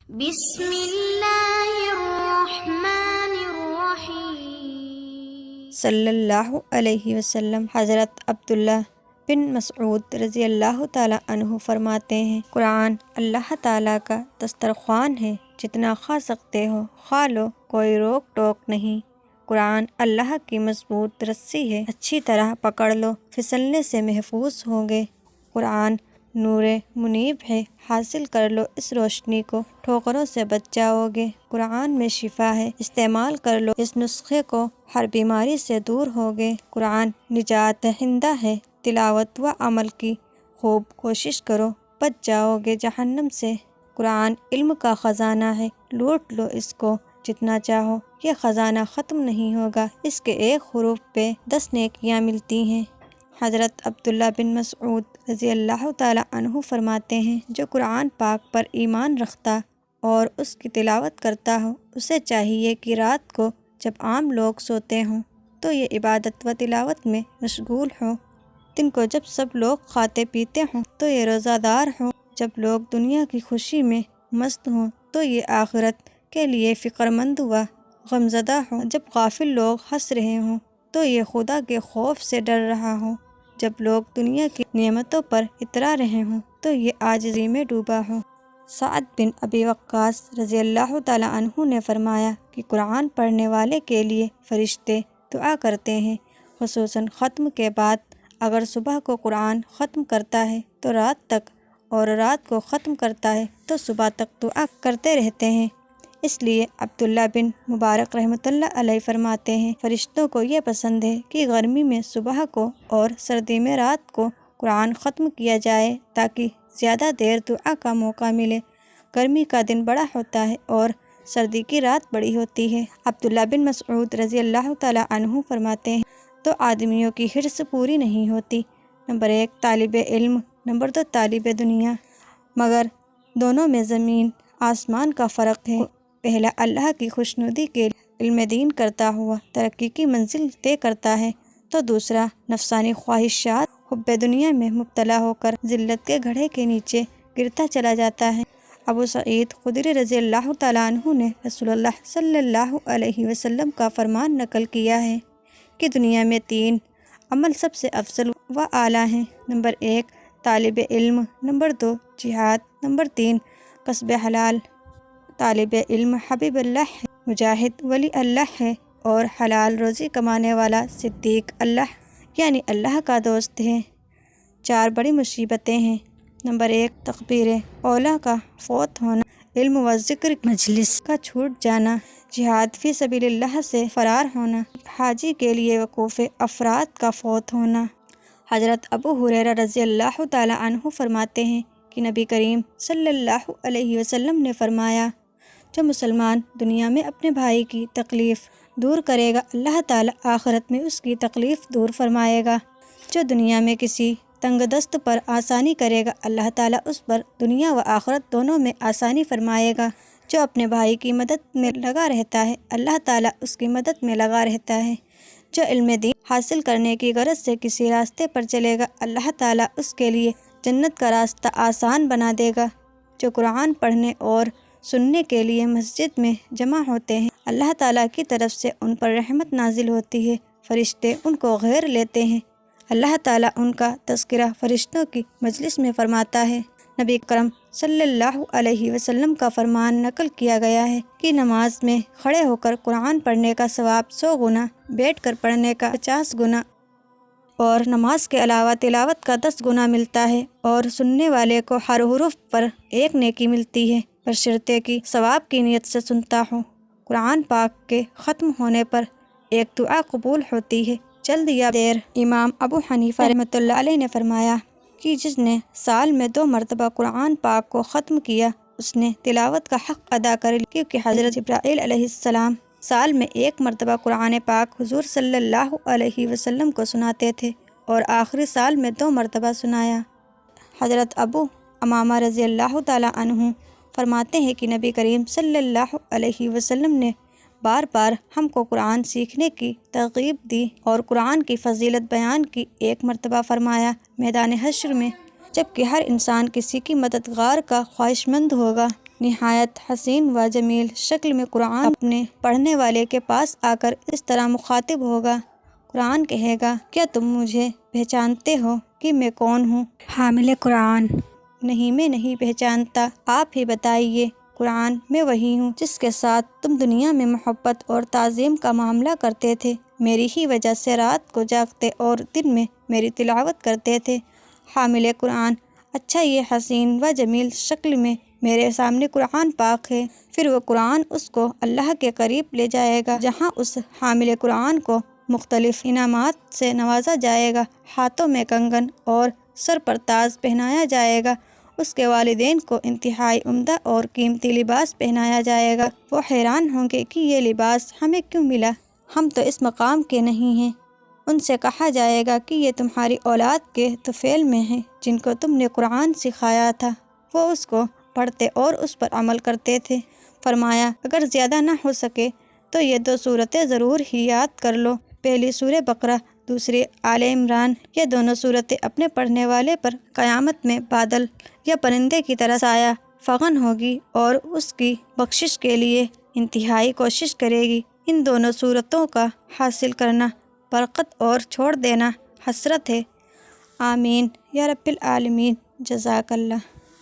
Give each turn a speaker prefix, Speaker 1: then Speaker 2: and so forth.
Speaker 1: بسم اللہ الرحمن الرحیم۔
Speaker 2: صلی اللہ علیہ وسلم۔ حضرت عبداللہ بن مسعود رضی اللہ تعالیٰ عنہ فرماتے ہیں، قرآن اللہ تعالیٰ کا دسترخوان ہے، جتنا کھا سکتے ہو کھا لو، کوئی روک ٹوک نہیں۔ قرآن اللہ کی مضبوط رسی ہے، اچھی طرح پکڑ لو، پھسلنے سے محفوظ ہوں گے۔ قرآن نور منیب ہے، حاصل کر لو اس روشنی کو، ٹھوکروں سے بچ جاؤ گے۔ قرآن میں شفا ہے، استعمال کر لو اس نسخے کو، ہر بیماری سے دور ہوگے۔ قرآن نجات دہندہ ہے، تلاوت و عمل کی خوب کوشش کرو، بچ جاؤ گے جہنم سے۔ قرآن علم کا خزانہ ہے، لوٹ لو اس کو جتنا چاہو، یہ خزانہ ختم نہیں ہوگا، اس کے ایک حروف پہ 10 نیکیاں ملتی ہیں۔ حضرت عبداللہ بن مسعود رضی اللہ تعالیٰ عنہ فرماتے ہیں، جو قرآن پاک پر ایمان رکھتا اور اس کی تلاوت کرتا ہو، اسے چاہیے کہ رات کو جب عام لوگ سوتے ہوں تو یہ عبادت و تلاوت میں مشغول ہو، دن کو جب سب لوگ کھاتے پیتے ہوں تو یہ روزہ دار ہو، جب لوگ دنیا کی خوشی میں مست ہوں تو یہ آخرت کے لیے فکر مند و غمزدہ ہو، جب غافل لوگ ہنس رہے ہوں تو یہ خدا کے خوف سے ڈر رہا ہو، جب لوگ دنیا کی نعمتوں پر اترا رہے ہوں تو یہ عاجزی میں ڈوبا ہو۔ سعد بن ابی وقاص رضی اللہ تعالیٰ عنہ نے فرمایا کہ قرآن پڑھنے والے کے لیے فرشتے دعا کرتے ہیں، خصوصاً ختم کے بعد۔ اگر صبح کو قرآن ختم کرتا ہے تو رات تک، اور رات کو ختم کرتا ہے تو صبح تک دعا کرتے رہتے ہیں۔ اس لیے عبداللہ بن مبارک رحمۃ اللہ علیہ فرماتے ہیں، فرشتوں کو یہ پسند ہے کہ گرمی میں صبح کو اور سردی میں رات کو قرآن ختم کیا جائے تاکہ زیادہ دیر دعا کا موقع ملے۔ گرمی کا دن بڑا ہوتا ہے اور سردی کی رات بڑی ہوتی ہے۔ عبداللہ بن مسعود رضی اللہ تعالیٰ عنہ فرماتے ہیں، تو آدمیوں کی حرص پوری نہیں ہوتی، نمبر 1 طالب علم، نمبر 2 طالب دنیا، مگر دونوں میں زمین آسمان کا فرق ہے۔ پہلا اللہ کی خوشنودی کے علم دین کرتا ہوا ترقی کی منزل طے کرتا ہے، تو دوسرا نفسانی خواہشات حب دنیا میں مبتلا ہو کر ذلت کے گڑھے کے نیچے گرتا چلا جاتا ہے۔ ابو سعید خدری رضی اللہ تعالیٰ عنہ نے رسول اللہ صلی اللہ علیہ وسلم کا فرمان نقل کیا ہے کہ دنیا میں 3 عمل سب سے افضل و اعلیٰ ہیں، نمبر 1 طالب علم، نمبر 2 جہاد، نمبر 3 کسب حلال۔ طالب علم حبیب اللہ ہے، مجاہد ولی اللہ ہے، اور حلال روزی کمانے والا صدیق اللہ یعنی اللہ کا دوست ہے۔ 4 بڑی مصیبتیں ہیں، نمبر 1 تکبیر اولیٰ کا فوت ہونا، علم و ذکر مجلس کا چھوٹ جانا، جہاد فی سبیل اللہ سے فرار ہونا، حاجی کے لیے وقوف افراد کا فوت ہونا۔ حضرت ابو ہریرہ رضی اللہ تعالیٰ عنہ فرماتے ہیں کہ نبی کریم صلی اللہ علیہ وسلم نے فرمایا، جو مسلمان دنیا میں اپنے بھائی کی تکلیف دور کرے گا، اللہ تعالیٰ آخرت میں اس کی تکلیف دور فرمائے گا۔ جو دنیا میں کسی تنگ دست پر آسانی کرے گا، اللہ تعالیٰ اس پر دنیا و آخرت دونوں میں آسانی فرمائے گا۔ جو اپنے بھائی کی مدد میں لگا رہتا ہے، اللہ تعالیٰ اس کی مدد میں لگا رہتا ہے۔ جو علم دین حاصل کرنے کی غرض سے کسی راستے پر چلے گا، اللہ تعالیٰ اس کے لیے جنت کا راستہ آسان بنا دے گا۔ جو قرآن پڑھنے اور سننے کے لیے مسجد میں جمع ہوتے ہیں، اللہ تعالیٰ کی طرف سے ان پر رحمت نازل ہوتی ہے، فرشتے ان کو گھیر لیتے ہیں۔ اللہ تعالیٰ ان کا تذکرہ فرشتوں کی مجلس میں فرماتا ہے۔ نبی اکرم صلی اللہ علیہ وسلم کا فرمان نقل کیا گیا ہے کہ نماز میں کھڑے ہو کر قرآن پڑھنے کا ثواب 100 گنا، بیٹھ کر پڑھنے کا 50 گنا، اور نماز کے علاوہ تلاوت کا 10 گنا ملتا ہے، اور سننے والے کو ہر حرف پر 1 نیکی ملتی ہے، بشرطے کہ ثواب کی نیت سے سنتا ہو۔ قرآن پاک کے ختم ہونے پر ایک دعا قبول ہوتی ہے، جلد یا دیر۔ امام ابو حنیفہ رحمۃ اللہ علیہ نے فرمایا کہ جس نے سال میں 2 مرتبہ قرآن پاک کو ختم کیا، اس نے تلاوت کا حق ادا کر لیا، کیونکہ حضرت جبرائیل علیہ السلام سال میں 1 مرتبہ قرآن پاک حضور صلی اللہ علیہ وسلم کو سناتے تھے، اور آخری سال میں 2 مرتبہ سنایا۔ حضرت ابو امامہ رضی اللہ تعالیٰ عنہ فرماتے ہیں کہ نبی کریم صلی اللہ علیہ وسلم نے بار بار ہم کو قرآن سیکھنے کی ترغیب دی، اور قرآن کی فضیلت بیان کی۔ 1 مرتبہ فرمایا میدان حشر میں، جب کہ ہر انسان کسی کی مددگار کا خواہش مند ہوگا، نہایت حسین و جمیل شکل میں قرآن اپنے پڑھنے والے کے پاس آ کر اس طرح مخاطب ہوگا۔ قرآن کہے گا، کیا تم مجھے پہچانتے ہو کہ میں کون ہوں؟ حامل قرآن: نہیں، میں نہیں پہچانتا، آپ ہی بتائیے۔ قرآن: میں وہی ہوں جس کے ساتھ تم دنیا میں محبت اور تعظیم کا معاملہ کرتے تھے، میری ہی وجہ سے رات کو جاگتے اور دن میں میری تلاوت کرتے تھے۔ حامل قرآن: اچھا، یہ حسین و جمیل شکل میں میرے سامنے قرآن پاک ہے۔ پھر وہ قرآن اس کو اللہ کے قریب لے جائے گا، جہاں اس حامل قرآن کو مختلف انعامات سے نوازا جائے گا، ہاتھوں میں کنگن اور سر پر تاج پہنایا جائے گا، اس کے والدین کو انتہائی عمدہ اور قیمتی لباس پہنایا جائے گا۔ وہ حیران ہوں گے کہ یہ لباس ہمیں کیوں ملا، ہم تو اس مقام کے نہیں ہیں۔ ان سے کہا جائے گا کہ یہ تمہاری اولاد کے طفیل میں ہیں جن کو تم نے قرآن سکھایا تھا، وہ اس کو پڑھتے اور اس پر عمل کرتے تھے۔ فرمایا، اگر زیادہ نہ ہو سکے تو یہ 2 صورتیں ضرور ہی یاد کر لو، پہلی سورہ بقرہ، دوسری آل عمران۔ یہ دونوں صورتیں اپنے پڑھنے والے پر قیامت میں بادل یا پرندے کی طرح سایہ فغن ہوگی اور اس کی بخشش کے لیے انتہائی کوشش کرے گی۔ ان دونوں صورتوں کا حاصل کرنا برکت اور چھوڑ دینا حسرت ہے۔ آمین یا رب العالمین۔ جزاک اللہ۔